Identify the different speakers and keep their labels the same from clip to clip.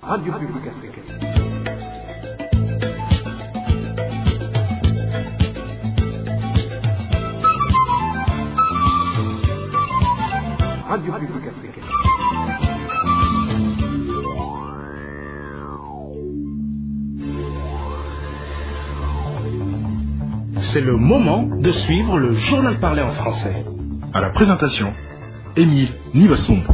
Speaker 1: Radio Publique Africaine. Radio Publique Africaine.
Speaker 2: C'est le moment de suivre le journal parlé en français.
Speaker 3: À la présentation, Émile Nivasumbo.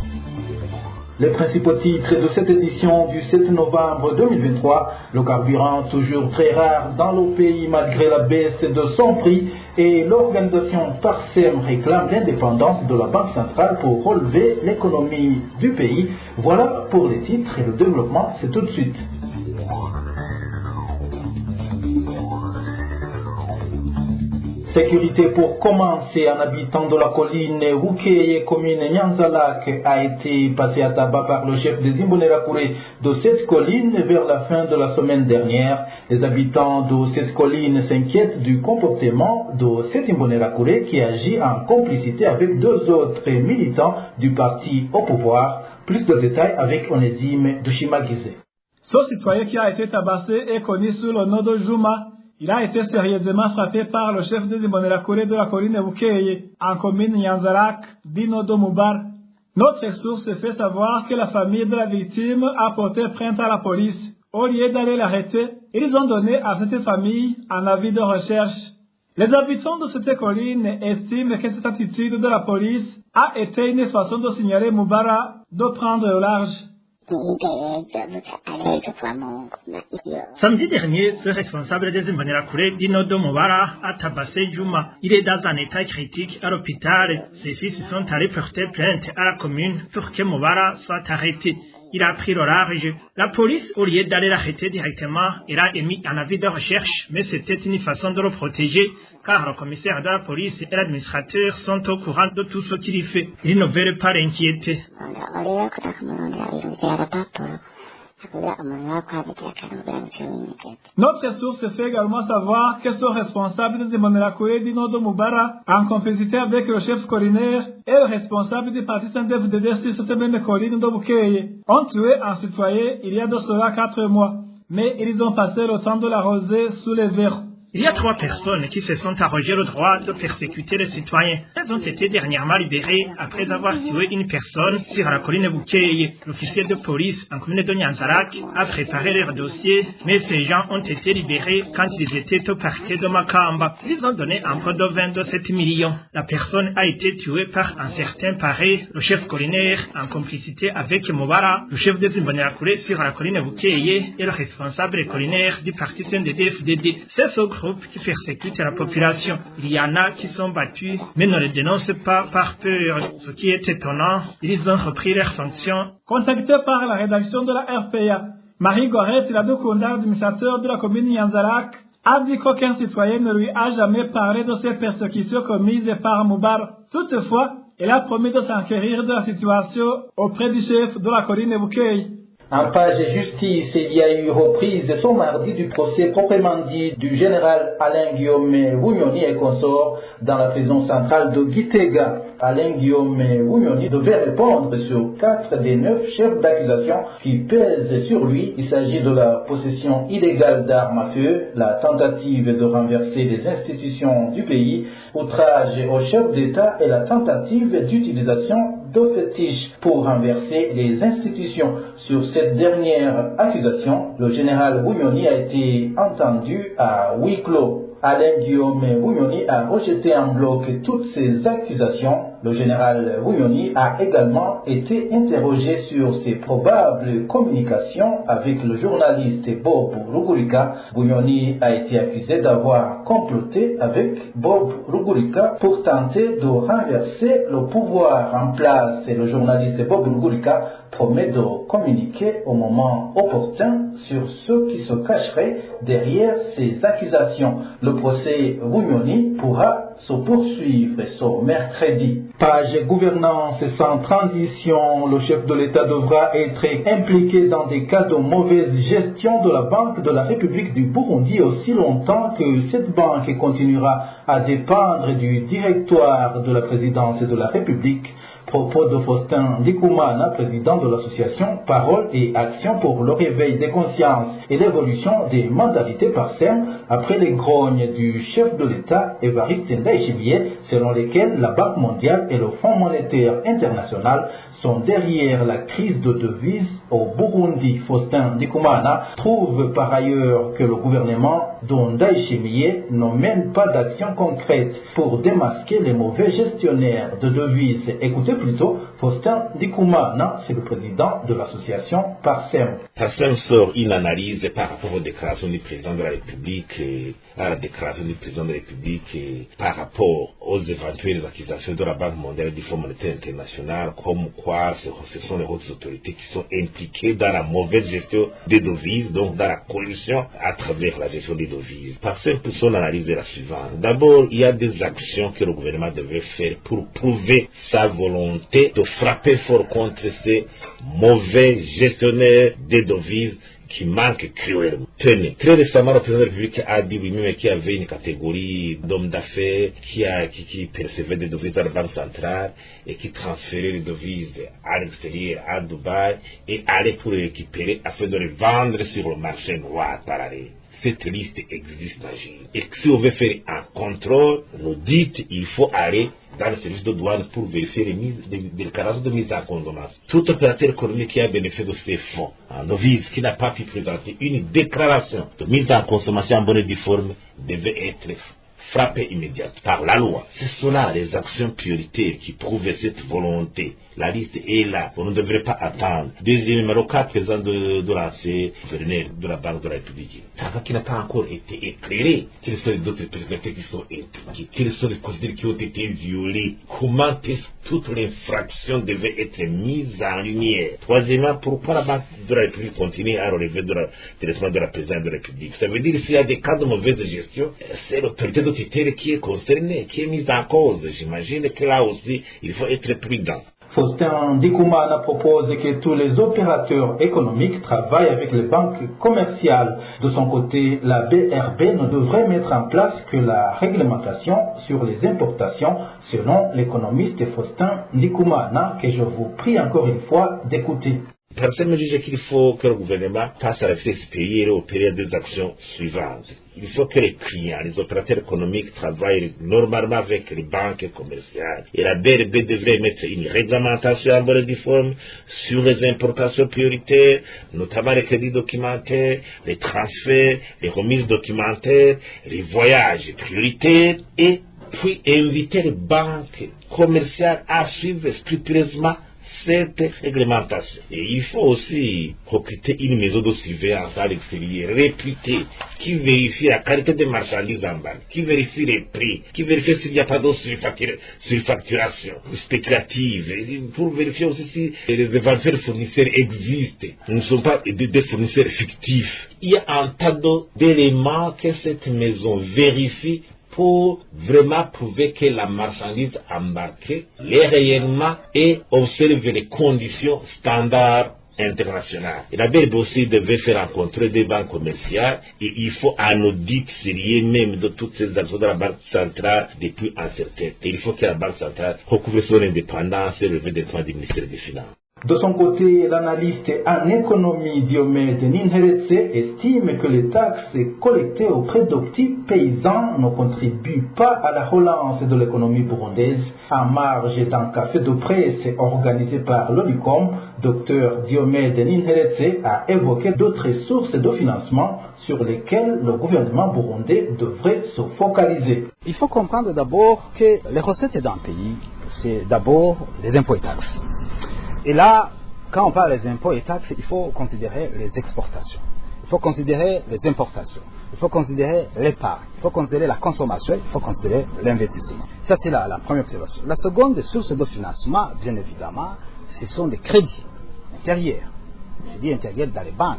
Speaker 4: Les principaux titres de cette édition du 7 novembre 2023, le carburant toujours très rare dans le pays malgré la baisse de son prix et l'organisation Parsem réclame l'indépendance de la Banque centrale pour relever l'économie du pays. Voilà pour les titres et le développement, c'est tout de suite. Sécurité pour commencer, un habitant de la colline Wukeye, commune Nyanzalak, a été passé à tabac par le chef des Imbonerakure de cette colline vers la fin de la semaine dernière. Les habitants de cette colline s'inquiètent du comportement de cet Imbonerakure qui agit en complicité avec deux autres militants du parti au pouvoir. Plus de détails avec Onésime Dushimagize.
Speaker 5: Ce citoyen qui a été tabassé est connu sous le nom de Juma. Il a été sérieusement frappé par le chef des Imbonerakure de la colline Wukeye, en commune Nyanzalak, Dino Domoubar. Notre source fait savoir que la famille de la victime a porté plainte à la police. Au lieu d'aller l'arrêter, ils ont donné à cette famille un avis de recherche. Les habitants de cette colline estiment que cette attitude de la police a été une façon de signaler Moubara de prendre au large.
Speaker 6: Samedi dernier, ce responsable des Imbonerakure, Dino Domoubar, a tabassé Juma. Il est dans un état critique à l'hôpital. Ses fils sont allés porter plainte à la commune pour que Moubara soit arrêté. Il a pris le large. La police, au lieu d'aller l'arrêter directement, il a émis un avis de recherche, mais c'était une façon de le protéger, car le commissaire de la police et l'administrateur sont au courant de tout ce qu'il fait. Ils ne veulent pas l'inquiéter.
Speaker 5: Notre source fait également savoir que ce responsable des Imbonerakure, Dino Domoubar, en complicité avec le chef collinaire et le responsable du parti CNDD-FDD sur cette même colline de Wukeye, ont tué un citoyen il y a de cela 4 mois. Mais ils ont passé le temps de l'arroser sous les verres.
Speaker 6: Il y a 3 personnes qui se sont arrogées le droit de persécuter les citoyens. Elles ont été dernièrement libérées après avoir tué une personne sur la colline Wukeye. L'officier de police en commune de Nyanzalak a préparé leur dossier, mais ces gens ont été libérés quand ils étaient au parquet de Makamba. Ils ont donné un peu de 27 millions. La personne a été tuée par un certain Paré, le chef collinaire, en complicité avec Moubara, le chef des Imbonerakure sur la colline Wukeye et le responsable collinaire du parti CNDD-FDD. C'est ce groupe qui persécute la population. Il y en a qui sont battus, mais ne les dénoncent pas par peur. Ce qui est étonnant, ils ont repris leurs fonctions.
Speaker 5: Contacté par la rédaction de la RPA, Marie Goret, la Dokunda, administrateur de la commune Nyanzalak, a dit qu'aucun citoyen ne lui a jamais parlé de ces persécutions commises par Moubar. Toutefois, elle a promis de s'enquérir de la situation auprès du chef de la colline Wukeye.
Speaker 4: En page justice, il y a eu reprise ce mardi du procès proprement dit du général Alain Guillaume Wunyoni et consort dans la prison centrale de Gitega. Alain Guillaume Wunyoni devait répondre sur 4 des 9 chefs d'accusation qui pèsent sur lui. Il s'agit de la possession illégale d'armes à feu, la tentative de renverser les institutions du pays, outrage au chef d'État et la tentative d'utilisation de fétiches pour renverser les institutions. Sur cette dernière accusation, le général Wunyoni a été entendu à huis clos. Alain Guillaume Wunyoni a rejeté en bloc toutes ces accusations. Le général Wunyoni a également été interrogé sur ses probables communications avec le journaliste Bob Rugurika. Wunyoni a été accusé d'avoir comploté avec Bob Rugurika pour tenter de renverser le pouvoir en place. Et le journaliste Bob Rugurika promet de communiquer au moment opportun sur ceux qui se cacheraient derrière ces accusations. Le procès Wunyoni pourra se poursuivre ce mercredi. Page gouvernance sans transition, le chef de l'État devra être impliqué dans des cas de mauvaise gestion de la Banque de la République du Burundi aussi longtemps que cette banque continuera à dépendre du directoire de la présidence de la République. Propos de Faustin Ndikumana, président de l'association Parole et Action pour le réveil des consciences et l'évolution des mentalités par SEM après les grognes du chef de l'État Évariste Ndayishimiye, selon lesquels la Banque mondiale et le Fonds monétaire international sont derrière la crise de devises au Burundi. Faustin Ndikumana trouve par ailleurs que le gouvernement d'Ndayishimiye ne mène pas d'action concrète pour démasquer les mauvais gestionnaires de devises. Écoutez plutôt Faustin Ndikumana, c'est le président de l'association Parsem.
Speaker 7: Parsem sort une analyse par rapport aux déclarations du président de la République, à la déclaration du président de la République par rapport aux éventuelles accusations de la Banque mondiale et du Fonds monétaire international, comme quoi ce sont les hautes autorités qui sont impliquées dans la mauvaise gestion des devises, donc dans la corruption à travers la gestion des devises. Parsem, pour son analyse est la suivante. D'abord, il y a des actions que le gouvernement devait faire pour prouver sa volonté de frapper fort contre ces mauvais gestionnaires des devises qui manquent cruellement. Tenez, très récemment, le président de la République a dit lui-même qu'il y avait une catégorie d'hommes d'affaires qui percevaient des devises à la Banque centrale et qui transféraient les devises à l'extérieur, à Dubaï, et allaient pour les récupérer afin de les vendre sur le marché noir parallèle. Cette liste existe en Chine. Et si on veut faire un contrôle, nous dites il faut aller dans le service de douane pour vérifier les déclarations de mise en consommation. Tout opérateur économique qui a bénéficié de ces fonds en devises, qui n'a pas pu présenter une déclaration de mise en consommation en bonne et due forme, devait être frappé immédiatement par la loi. C'est cela les actions prioritaires qui prouvent cette volonté. La liste est là, on ne devrait pas attendre. Deuxième numéro 4, président de l'ancien gouverneur de la Banque de la République. Tant qu'il n'a pas encore été éclairé, quels sont les autres personnalités qui sont impliquées, quels sont les considérés qui ont été violés, comment toute l'infraction devait être mise en lumière. Troisièmement, pourquoi la Banque de la République continue à relever directement de la présidence de la République? Ça veut dire que s'il y a des cas de mauvaise gestion, c'est l'autorité de tutelle qui est concernée, qui est mise en cause. J'imagine que là aussi, il faut être prudent.
Speaker 4: Faustin Ndikumana propose que tous les opérateurs économiques travaillent avec les banques commerciales. De son côté, la BRB ne devrait mettre en place que la réglementation sur les importations, selon l'économiste Faustin Ndikumana, que je vous prie encore une fois d'écouter.
Speaker 7: Personne juge qu'il faut que le gouvernement passe à la vitesse supérieure et opérer des actions suivantes. Il faut que les clients, les opérateurs économiques travaillent normalement avec les banques commerciales. Et la BRB devrait mettre une réglementation en bonne et due forme sur les importations prioritaires, notamment les crédits documentaires, les transferts, les remises documentaires, les voyages prioritaires, et puis inviter les banques commerciales à suivre scrupuleusement cette réglementation. Et il faut aussi recruter une maison de surveillance à l'extérieur, réputée, qui vérifie la qualité des marchandises en banque, qui vérifie les prix, qui vérifie s'il n'y a pas de surfacturation spéculative, et pour vérifier aussi si les éventuels fournisseurs existent, ne sont pas des fournisseurs fictifs. Il y a un tas d'éléments que cette maison vérifie pour vraiment prouver que la marchandise embarquée est réellement et observe les conditions standards internationales. Et la BRB aussi devait faire un contrôle des banques commerciales et il faut un audit sérieux même de toutes ces actions de la Banque centrale depuis un certain temps. Il faut que la Banque centrale recouvre son indépendance et relever des droits du ministère des Finances.
Speaker 4: De son côté, l'analyste en économie Diomède Ninheretse estime que les taxes collectées auprès de petits paysans ne contribuent pas à la relance de l'économie burundaise. En marge d'un café de presse organisé par l'ONUCOM, Dr Diomède Ninheretse a évoqué d'autres sources de financement sur lesquelles le gouvernement burundais devrait se focaliser.
Speaker 8: Il faut comprendre d'abord que les recettes d'un pays, c'est d'abord les impôts et taxes. Et là, quand on parle des impôts et taxes, il faut considérer les exportations, il faut considérer les importations, il faut considérer l'épargne, il faut considérer la consommation, il faut considérer l'investissement. Ça, c'est la première observation. La seconde source de financement, bien évidemment, ce sont des crédits intérieurs. Crédits intérieurs dans les banques,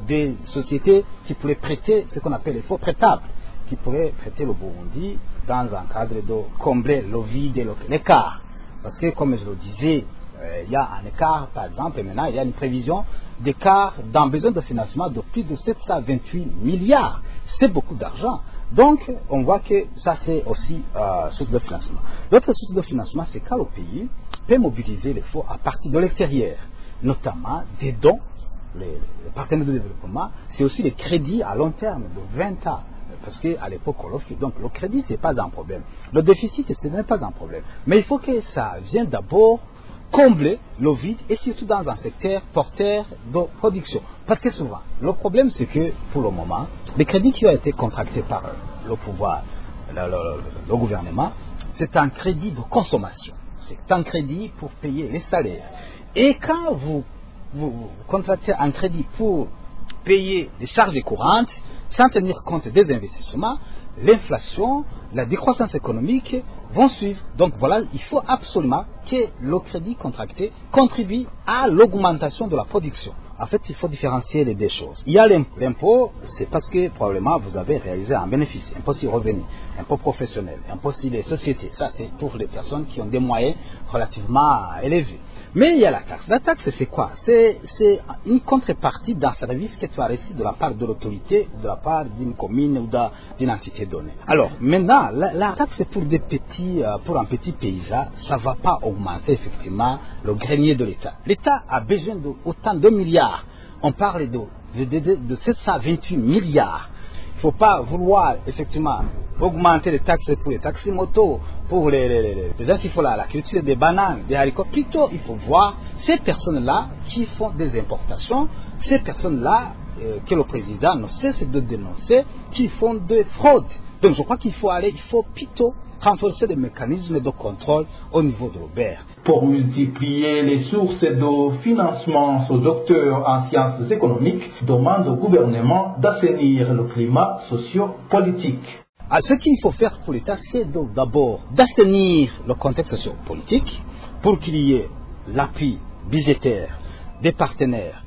Speaker 8: des sociétés qui pourraient prêter ce qu'on appelle les faux prêtables, qui pourraient prêter le Burundi dans un cadre de combler le vide et l'écart Parce que, comme je le disais, il y a un écart, par exemple, et maintenant il y a une prévision d'écart d'un besoin de financement de plus de 728 milliards. C'est beaucoup d'argent. Donc, on voit que ça, c'est aussi source de financement. L'autre source de financement, c'est quand le pays peut mobiliser les fonds à partir de l'extérieur, notamment des dons, les partenaires de développement, c'est aussi les crédits à long terme de 20 ans. Parce qu'à l'époque, on l'offre. Donc, le crédit, ce n'est pas un problème. Le déficit, ce n'est pas un problème. Mais il faut que ça vienne d'abord combler le vide et surtout dans un secteur porteur de production. Parce que souvent, le problème c'est que pour le moment, les crédits qui ont été contractés par le pouvoir, le gouvernement, c'est un crédit de consommation. C'est un crédit pour payer les salaires. Et quand vous contractez un crédit pour payer les charges courantes, sans tenir compte des investissements, l'inflation, la décroissance économique vont suivre. Donc voilà, il faut absolument que le crédit contracté contribue à l'augmentation de la production. En fait, il faut différencier les deux choses. Il y a l'impôt, c'est parce que probablement vous avez réalisé un bénéfice, impôt sur revenu, impôt professionnel, impôt sur les sociétés. Ça, c'est pour les personnes qui ont des moyens relativement élevés. Mais il y a la taxe. La taxe, c'est quoi? C'est une contrepartie d'un service que tu as reçu de la part de l'autorité, de la part d'une commune ou d'une entité donnée. Alors, maintenant, la taxe pour un petit paysan, ça ne va pas augmenter effectivement le grenier de l'État. L'État a besoin d'autant de milliards. On parle de 728 milliards. Il ne faut pas vouloir effectivement augmenter les taxes pour les taxis motos, pour les gens qui font la culture des bananes, des haricots. Plutôt, il faut voir ces personnes-là qui font des importations, ces personnes-là que le président ne cesse de dénoncer, qui font des fraudes. Donc je crois qu'il faut plutôt renforcer les mécanismes de contrôle au niveau de l'Aubert.
Speaker 4: Pour multiplier les sources de financement, ce docteur en sciences économiques demande au gouvernement d'assainir le climat socio-politique.
Speaker 8: Ce qu'il faut faire pour l'État, c'est d'abord d'assainir le contexte socio-politique pour qu'il y ait l'appui budgétaire des partenaires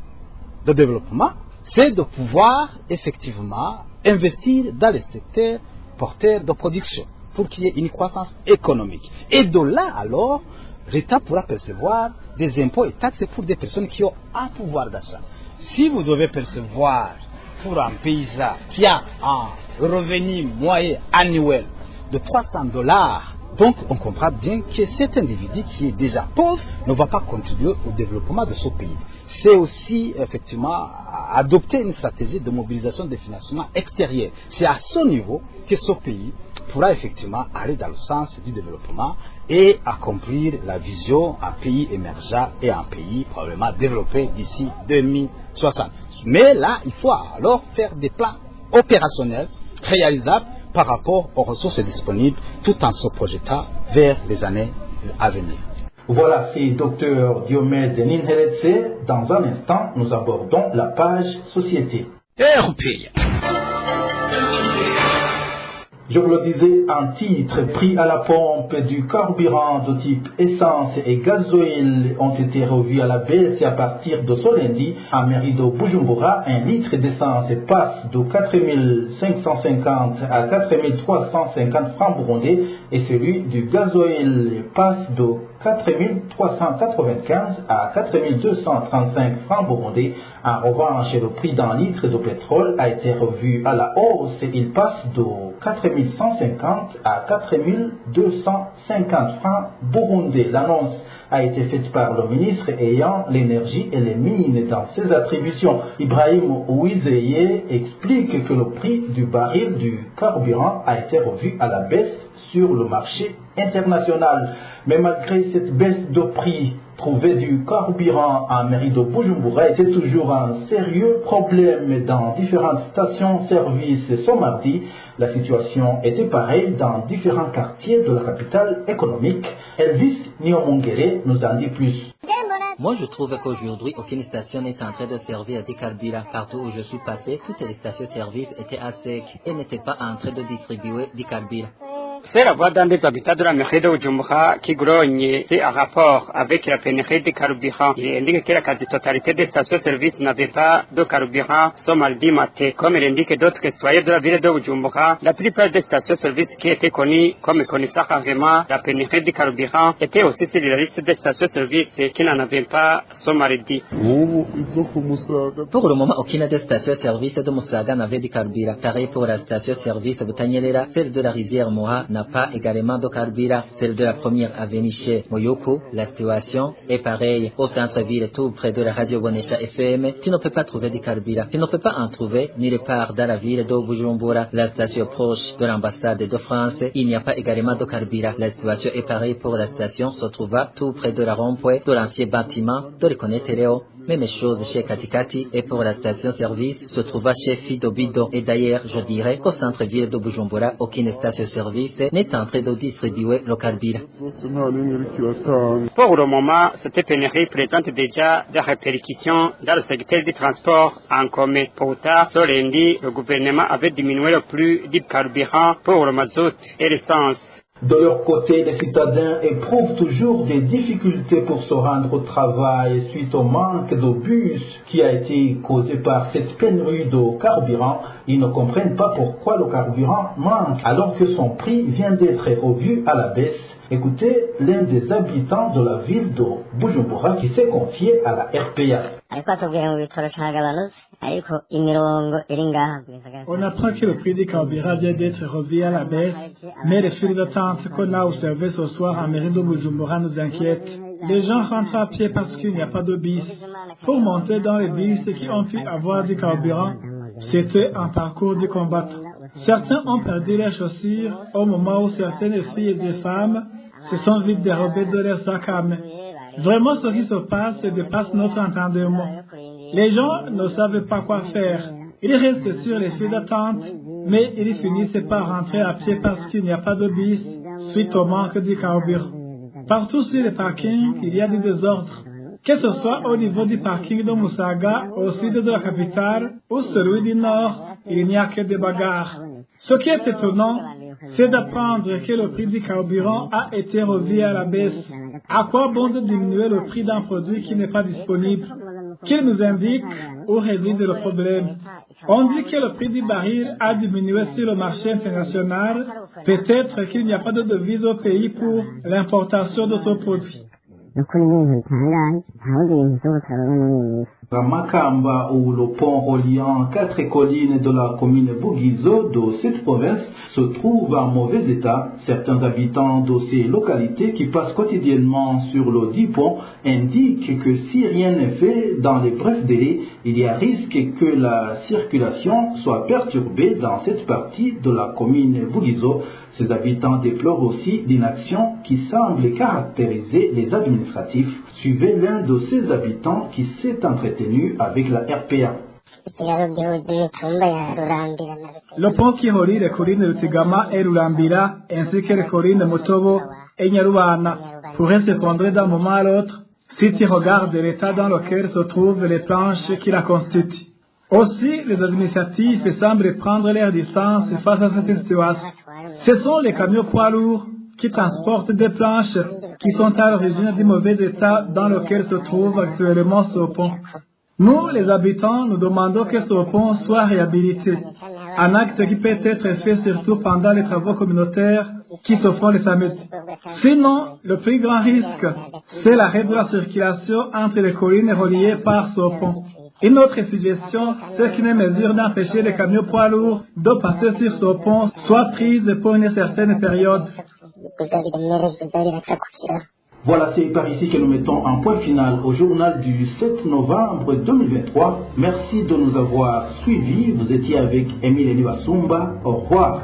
Speaker 8: de développement, c'est de pouvoir effectivement investir dans les secteurs porteurs de production pour qu'il y ait une croissance économique. Et de là, alors, l'État pourra percevoir des impôts et taxes pour des personnes qui ont un pouvoir d'achat. Si vous devez percevoir pour un paysan qui a un revenu moyen annuel de $300, donc on comprend bien que cet individu qui est déjà pauvre ne va pas contribuer au développement de ce pays. C'est aussi effectivement adopter une stratégie de mobilisation des financements extérieurs. C'est à ce niveau que ce pays pourra effectivement aller dans le sens du développement et accomplir la vision un pays émergent et un pays probablement développé d'ici 2060. Mais là, il faut alors faire des plans opérationnels réalisables par rapport aux ressources disponibles tout en se projetant vers les années à venir.
Speaker 4: Voilà, c'est Dr Diomède Ninheretse. Dans un instant, nous abordons la page société. Je vous le disais, en titre, prix à la pompe du carburant de type essence et gasoil ont été revus à la baisse et à partir de ce lundi, à mairie de Bujumbura, un litre d'essence passe de 4 550 à 4 350 francs burundais et celui du gasoil passe de 4 395 à 4 235 francs burundais. En revanche, le prix d'un litre de pétrole a été revu à la hausse. Il passe de 4 150 à 4 250 francs burundais. L'annonce a été faite par le ministre ayant l'énergie et les mines dans ses attributions. Ibrahim Ouizeye explique que le prix du baril du carburant a été revu à la baisse sur le marché international. Mais malgré cette baisse de prix, trouver du carburant en mairie de Bujumbura était toujours un sérieux problème dans différentes stations-service. Ce mardi, la situation était pareille dans différents quartiers de la capitale économique. Elvis Niomongere nous en dit plus.
Speaker 9: Moi, je trouve qu'aujourd'hui, aucune station n'est en train de servir des carburants. Partout où je suis passé, toutes les stations-service étaient à sec et n'étaient pas en train de distribuer des carburants.
Speaker 10: C'est la voix d'un des habitants de la mairie de Bujumbura qui grogne. C'est un rapport avec la pénurie de carburant. Il indique que la quasi-totalité des stations-service n'avait pas de carburant ce mardi matin. Comme il indique d'autres citoyens de la ville de Bujumbura, la plupart des stations-service qui étaient connues comme connaissant carrément la pénurie de carburant étaient aussi sur la liste des stations-service qui n'en avaient pas ce mardi.
Speaker 9: Pour le moment, aucune des stations-service de Musaga n'avait de carburant. Pareil pour la station-service Butanyerera, celle de la rivière Moha n'a pas également de carburant. Celle de la première avenue chez Moyoko, la situation est pareille. Au centre-ville, tout près de la radio Bonesha FM, tu ne peux pas trouver de carburant. Tu ne peux pas en trouver ni le part dans la ville de Bujumbura. La station proche de l'ambassade de France, il n'y a pas également de carburant. La situation est pareille pour la station se trouva tout près de la rond-point de l'ancien bâtiment de l'Econetereo. Même chose chez Katikati et pour la station-service se trouva chez Fidobido. Et d'ailleurs, je dirais qu'au centre-ville de Bujumbura, aucune station-service n'est en train de distribuer le carburant.
Speaker 10: Pour le moment, cette pénurie présente déjà des répercussions dans le secteur du transport en commun. Pour tard, ce lundi, le gouvernement avait diminué le prix du carburant pour le mazout et l'essence.
Speaker 4: De leur côté, les citadins éprouvent toujours des difficultés pour se rendre au travail suite au manque de bus qui a été causé par cette pénurie de carburant. Ils ne comprennent pas pourquoi le carburant manque alors que son prix vient d'être revu à la baisse. Écoutez l'un des habitants de la ville de Bujumbura qui s'est confié à la RPA.
Speaker 5: On apprend que le prix du carburant vient d'être revu à la baisse, mais les files d'attente qu'on a observées ce soir en mairie de Bujumbura nous inquiètent. Les gens rentrent à pied parce qu'il n'y a pas de bus. Pour monter dans les bus qui ont pu avoir du carburant, c'était un parcours de combattant. Certains ont perdu leurs chaussures au moment où certaines filles et femmes se sont vite dérobées de leurs sacs à main. Vraiment, ce qui se passe dépasse notre entendement. Les gens ne savent pas quoi faire. Ils restent sur les files d'attente, mais ils finissent par rentrer à pied parce qu'il n'y a pas de bus suite au manque de carburant. Partout sur les parkings, il y a des désordres. Que ce soit au niveau du parking de Musaga, au sud de la capitale, ou celui du nord, il n'y a que des bagarres. Ce qui est étonnant, c'est d'apprendre que le prix du carburant a été revu à la baisse. À quoi bon de diminuer le prix d'un produit qui n'est pas disponible? Qu'il nous indique où réside le problème. On dit que le prix du baril a diminué sur le marché international. Peut-être qu'il n'y a pas de devise au pays pour l'importation de ce produit.
Speaker 4: À Makamba, où le pont reliant 4 collines de la commune Bugizo de cette province se trouve en mauvais état, certains habitants de ces localités qui passent quotidiennement sur le dit pont indiquent que si rien n'est fait dans les brefs délais, il y a risque que la circulation soit perturbée dans cette partie de la commune Bugizo. Ces habitants déplorent aussi l'inaction qui semble caractériser les administratifs. Suivez l'un de ces habitants qui s'est entretenu avec la RPA.
Speaker 5: Le pont qui relie les collines de Tigama et Lulambira, ainsi que les collines de Motobo et Nyarubana, pourrait s'effondrer d'un moment à l'autre si tu regardes l'état dans lequel se trouvent les planches qui la constituent. Aussi, les administratifs semblent prendre leur distance face à cette situation. Ce sont les camions poids lourds qui transportent des planches qui sont à l'origine du mauvais état dans lequel se trouve actuellement ce pont. Nous, les habitants, nous demandons que ce pont soit réhabilité. Un acte qui peut être fait surtout pendant les travaux communautaires qui se font les samedis. Sinon, le plus grand risque, c'est l'arrêt de la circulation entre les collines reliées par ce pont. Une autre suggestion, c'est qu'une mesure d'empêcher les camions poids lourds de passer sur ce pont soit prise pour une certaine période.
Speaker 4: Voilà, c'est par ici que nous mettons un point final au journal du 7 novembre 2023. Merci de nous avoir suivis. Vous étiez avec Émile Nibasumba. Au revoir.